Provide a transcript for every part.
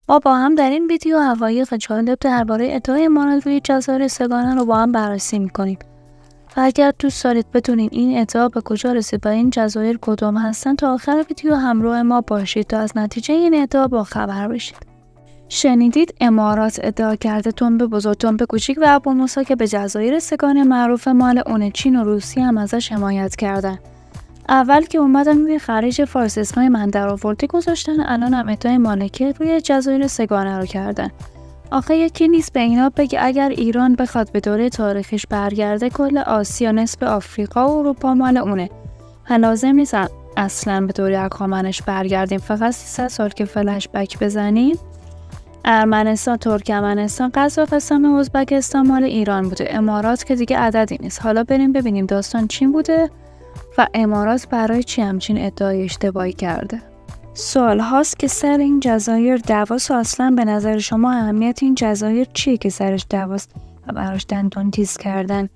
ما با هم در این ویدیو حقایق جالب درباره ادعای امارات روی جزایر سگانه رو با هم بررسی میکنیم. و اگر دوست دارید بدونین این ادعا به کجا رسید و این جزایر کدام هستن، تا آخر ویدیو همراه ما باشید تا از نتیجه این ادعا با خبر بشید. شنیدید امارات ادعا کرده تنب بزرگ، تنب کوچیک و ابو موسی که به جزایر سگانه معروف مال اون، چین و روسیه هم ازش حمایت کردن. اول که اومدن روی خلیج فارس اسمای من در آوردی گذاشتن، الان هم ادعای مالکیت روی جزایر سگانه رو کردن. آخه یکی نیست به اینا بگه اگر ایران بخواد به دوره تاریخیش برگرده، کل آسیا، نصف آفریقا و اروپا مال اونه. لازم نیست اصلا به دوره هخامنش برگردیم، فقط 300 سال که فلش بک بزنیم. ارمنستان، ترکمنستان، قزاقستان و ازبکستان مال ایران بوده. امارات که دیگه عددی نیست. حالا بریم ببینیم داستان چی بوده و امارات برای چی همچین ادعای اشتباهی کرده. سوال هاست که سر این جزایر دعواست و اصلا به نظر شما اهمیت این جزایر چیه که سرش دعواست و براش دندون تیز کردن؟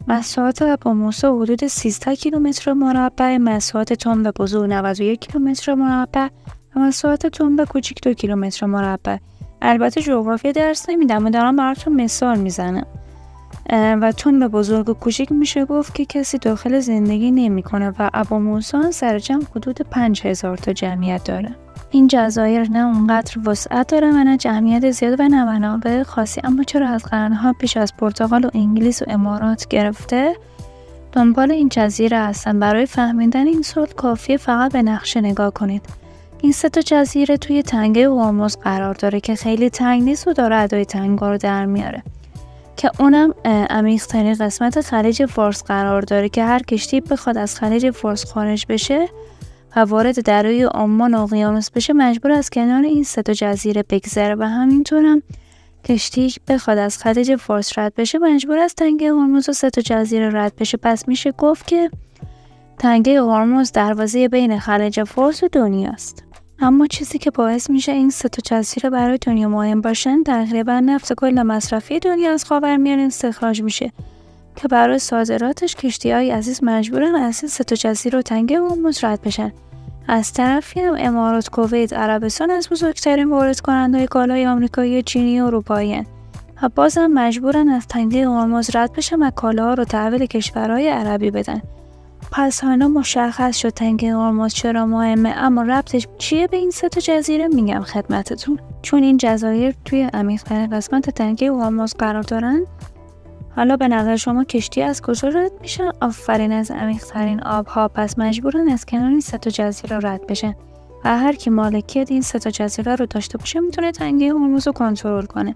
مساحت ابو موسی حدود 13 کیلومتر مربع، مساحت تنب بزرگ 91 کیلومتر مربع و مساحت تنب کوچیک 2 کیلومتر مربع. البته جغرافیا درس نمیدم و دارم براتون مثال میزنم. و تنب بزرگ و کوچیک میشه گفت که کسی داخل زندگی نمیکنه و ابو موسی سر جمع حدود 5000 تا جمعیت داره. این جزایر نه اونقدر وسعت داره و نه جمعیت زیاد و نه منابع خاصی، اما چرا از قرنها پیش از پرتغال و انگلیس و امارات گرفته دنبال این جزیره هستن؟ برای فهمیدن این سوال کافیه فقط به نقشه نگاه کنید. این 3 تا جزیره توی تنگه هرمز قرار داره که خیلی تنگ نیست و داره ادای تنگا رو در میاره، که اونم عمیق‌ترین قسمت خلیج فارس قرار داره که هر کشتی بخواد از خلیج فارس خارج بشه و وارد دریای عمان و اقیانوس بشه مجبور از کنار این 3 تا جزیره بگذره و همینطورم کشتی بخواد از خلیج فارس رد بشه مجبور از تنگه هرمز و 3 تا جزیره رد بشه. پس میشه گفت که تنگه هرمز دروازه بین خلیج فارس و دنیاست. اما چیزی که باعث میشه این 3 تا جزیره برای دنیا مهم باشن، تقریبا نفت کل مصرفی دنیا از خاورمیانه استخراج میشه که برای صادراتش کشتی‌های عزیز مجبورن از این 3 تا جزیره و تنگه هرمز رد بشن. از طرفی هم امارات، کویت، عربستان از بزرگترین وارد کننده‌های کالای آمریکایی، چینی و اروپایی و بازم مجبورن از تنگه هرمز رد بشن و کالاها رو تحویل کشورهای عربی بدن. پس حالا مشخص شد تنگه هرمز چرا مهمه، اما ربطش چیه به این 3 تا جزیره؟ میگم خدمتتون. چون این جزایر توی عمیق‌ترین قسمت تنگه هرمز قرار دارن. حالا به نظر شما کشتی از کجا رد میشن؟ آفرین، از عمیق‌ترین آبها. پس مجبورن از کنار این 3 تا جزیره رد بشن و هر کی مالکیت این 3 تا جزیره رو داشته باشه میتونه تنگه هرمز رو کنترل کنه.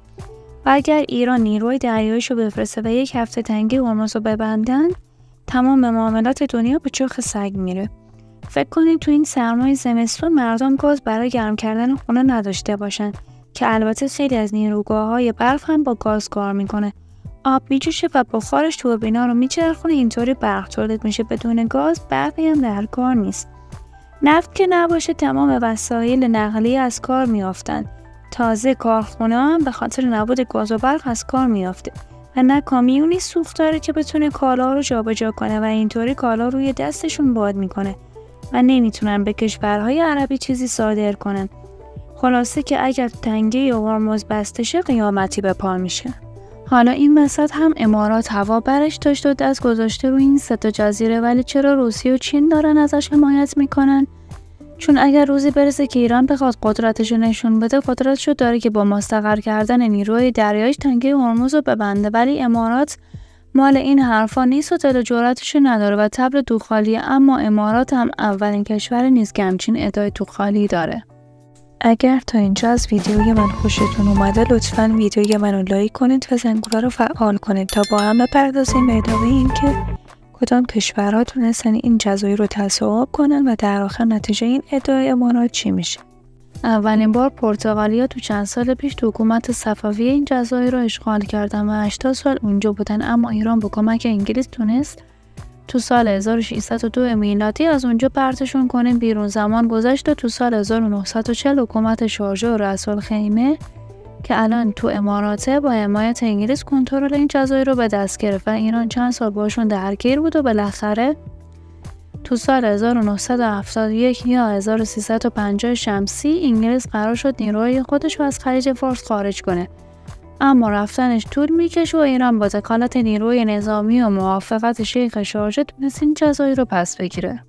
و اگر ایران نیروی دریاییشو بفرسته و 1 هفته تنگه هرمز رو ببندن، تمام معاملات دنیا به چرخ سگ میره. فکر کنید تو این سرمای زمستون مردم گاز برای گرم کردن خونه نداشته باشن، که البته خیلی از نیروگاه‌های برق هم با گاز کار میکنه. آب میجوشه و بخارش توربینا رو میچرخونه، اینطوری برق تولید میشه. بدون گاز برقی هم در کار نیست. نفت که نباشه تمام وسایل نقلیه از کار میافتن. تازه کارخونه هم به خاطر نبود گاز و برق از کار میافته و نه کامیونی سوخت داره که بتونه کالا رو جابجا کنه و اینطوری کالا روی دستشون باد میکنه و نمیتونن به کشورهای عربی چیزی صادر کنن. خلاصه که اگر تنگه هرمز بسته شه قیامتی به پا میشه. حالا این وسط هم امارات هوا برش داشت و دست گذاشته روی این 3 تا جزیره، ولی چرا روسیه و چین دارن ازش حمایت میکنن؟ چون اگر روزی برسه که ایران بخواد قدرتشو نشون بده، قدرتشو داره که با مستقر کردن نیروی دریاییش تنگه هرمز رو ببنده، ولی امارات مال این حرفا نیست و دل و جرأتشو نداره و طبل توخالیه. اما امارات هم اولین کشور نیست که همچین ادعای توخالی داره. اگر تا اینجا از ویدیوی من خوشتون اومده لطفاً ویدیوی منو لایک کنید و زنگوله رو فعال کنید تا با هم بپردازیم به ادامه این که کدام کشورها تونستن این جزایر رو تصاحب کنن و در آخر نتیجه این ادعای امارات چی میشه. اولین بار پرتغالیا تو چند سال پیش تو حکومت صفوی این جزایر رو اشغال کردن و 80 سال اونجا بودن، اما ایران با کمک انگلیس تونست تو سال 1602 میلادی از اونجا پرتشون کنه بیرون. زمان گذشت و تو سال 1940 حکومت شارژه و رأس‌الخیمه که الان تو اماراته با حمایت انگلیس کنترل این جزایر رو به دست گرفت و ایران چند سال باشون درگیر بود و بالاخره تو سال 1971 یا 1350 شمسی انگلیس قرار شد نیروهای خودش رو از خلیج فارس خارج کنه. اما رفتنش طول میکشه و ایران با دخالت نیروی نظامی و موافقت شیخ شارجه تونست این جزایر رو پس بگیره.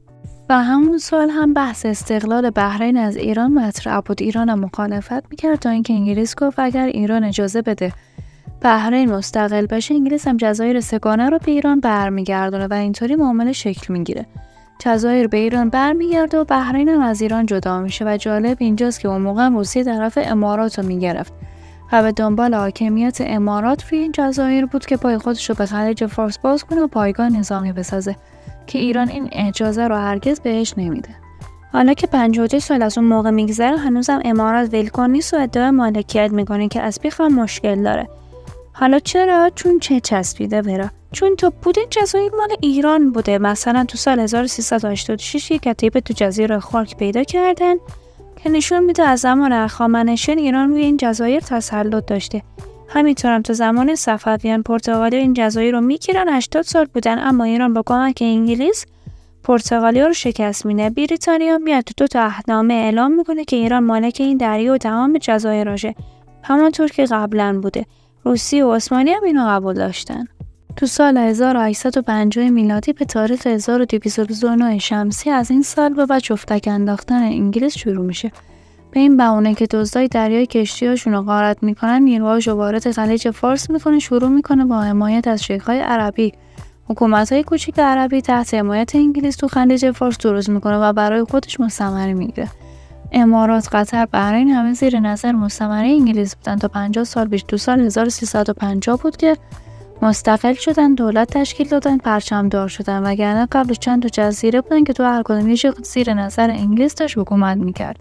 و همون سال هم بحث استقلال بحرین از ایران مطرح بود. ایران هم مخالفت میکرد تا اینکه انگلیس گفت اگر ایران اجازه بده بحرین مستقل بشه، انگلیس هم جزایر سگانه رو به ایران برمیگردونه و اینطوری معامله شکل میگیره. جزایر به ایران برمیگرده و بحرین هم از ایران جدا میشه. و جالب اینجاست که اون موقع روسیه طرف امارات رو میگرفت و به دنبال حاکمیت امارات روی این جزایر بود که پای خودش رو به خلیج فارس باز کنه و پایگاه نظامی بسازه که ایران این اجازه رو هرگز بهش نمیده. حالا که 52 سال از اون موقع میگذره، هنوزم امارات ولکن نیست و ادعای مالکیت میکنه که از بیخ هم مشکل داره. حالا چرا؟ چون چه چسبیده بره. چون تا بوده جزایر مال ایران بوده. مثلا تو سال 1386 یک کتیبه تو جزیره خاک پیدا کردن که نشون میده از زمان هخامنشیان ایران روی این جزایر تسلط داشته. همینطور هم تو زمان صفویان پرتغالی این جزایر رو میگیرن. 80 سال بودن، اما ایران با کمک انگلیس پرتغالیا رو شکست میده. بریتانیا میاد تو 2 تا عهدنامه اعلام میکنه که ایران مالک این دریا و تمام جزایراشه، همانطور که قبلا بوده. روسیه و عثمانی هم اینو قبول داشتن. تو سال 1850 میلادی به تاریخ 1229 شمسی از این سال به بعد جفتک انداختن انگلیس شروع میشه. به این بهونه که دزدای دریای کشتی‌هاشون رو غارت میکنن، نیروهاش رو وارد خلیج فارس میکنه، شروع میکنه با حمایت از شیخ‌های عربی حکومت‌های کوچیک عربی تحت حمایت انگلیس تو خلیج فارس درست میکنه و برای خودش مستعمره میگیره. امارات، قطر، بحرین همه زیر نظر مستعمره انگلیس بودن تا 50 سال پیش. تو سال 1350 بود که مستقل شدن، دولت تشکیل دادن، پرچمدار شدن، وگرنه قبلش چند تا جزیره بودن که تو هر کدومش زیر نظر انگلیس داشت حکومت میکرد.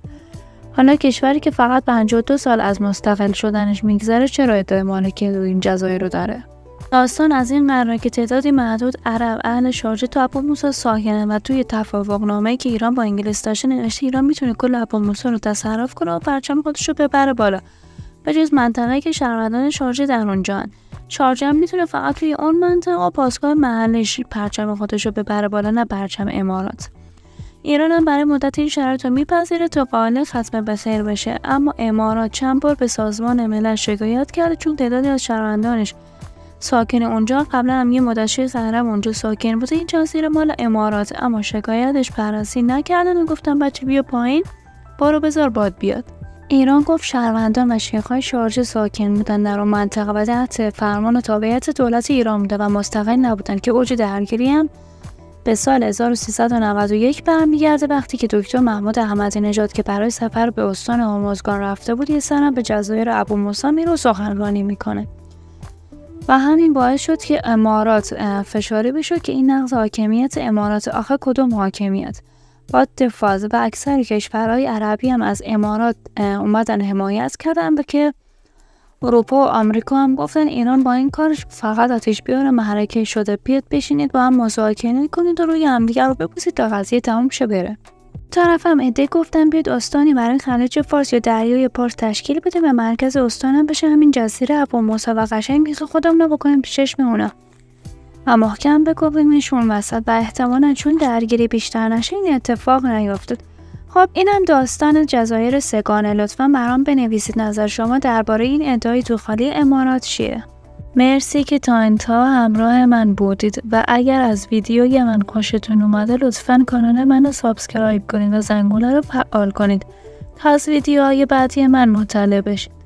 حالا کشوری که فقط 52 سال از مستقل شدنش میگذره چرا ادعای مالکیت روی این جزایر رو داره؟ داستان از این قراره که تعدادی محدود عرب اهل شارجه تو ابو موسی ساکنن و توی توافقنامه‌ای که ایران با انگلیس داشته نوشته ایران میتونه کل ابو موسی رو تصرف کنه و پرچم خودش رو ببره بالا، به جز منطقه‌ای که شهروندان شارجه در اونجان. شارجه هم میتونه فقط توی اون منطقه و پاسگاه محلیش پرچم خودش رو ببره بالا، نه پرچم امارات. ایران هم برای مدت این شرایط رو میپذیره تا قائل ختم بصیر بشه، اما امارات چند بار به سازمان ملل شکایت کرده چون تعدادی از شهروندانش ساکن اونجا قبلا هم یه مدت شیخ عرب اونجا ساکن بوده. این جزیره مال امارات، اما شکایتش بررسی نکردن و گفتن بچه بیا پایین، بارو بذار باد بیاد. ایران گفت شهروندان و شیخ‌های شارجه ساکن بودن در اون منطقه و تحت فرمان و تابعیت دولت ایران بوده و مستقل نبودن که اوج درگیری هم به سال 1391 برمیگرده وقتی که دکتر محمود احمدی نژاد که برای سفر به استان هرمزگان رفته بود یه سرم به جزایر ابو موسی میره و سخنرانی میکنه و همین باعث شد که امارات فشاری بشه که این نقض حاکمیت امارات. آخه کدوم حاکمیت؟ با دفاع و اکثر کشورهای عربی هم از امارات اومدن حمایت کردن به که اروپا و آمریکا هم گفتن ایران با این کارش فقط آتش بیاره محرکه شده، بیاد بشینید با هم مذاکره کنید و روی همدیگه رو ببوسید تا قضیه تمام شه بره. طرف هم عده گفتن بیاد استانی برای خلیج فارس یا دریای پارس تشکیل بده و مرکز استان هم بشه همین جزیره ابو موسی و قشنگ میخه خودمون رو بکنیم چشم اونا و محکم بکوبیمشون وسط و احتمالاً چون درگیری بیشتر نشه این اتفاق نیفتاد. خب اینم داستان جزایر سگانه. لطفاً برام بنویسید نظر شما درباره این ادعای توخالی امارات چیه. مرسی که تا انتها همراه من بودید و اگر از ویدیوی من خوشتون اومده لطفاً کانال منو سابسکرایب کنید و زنگوله رو فعال کنید تا از ویدیوهای بعدی من مطلع بشید.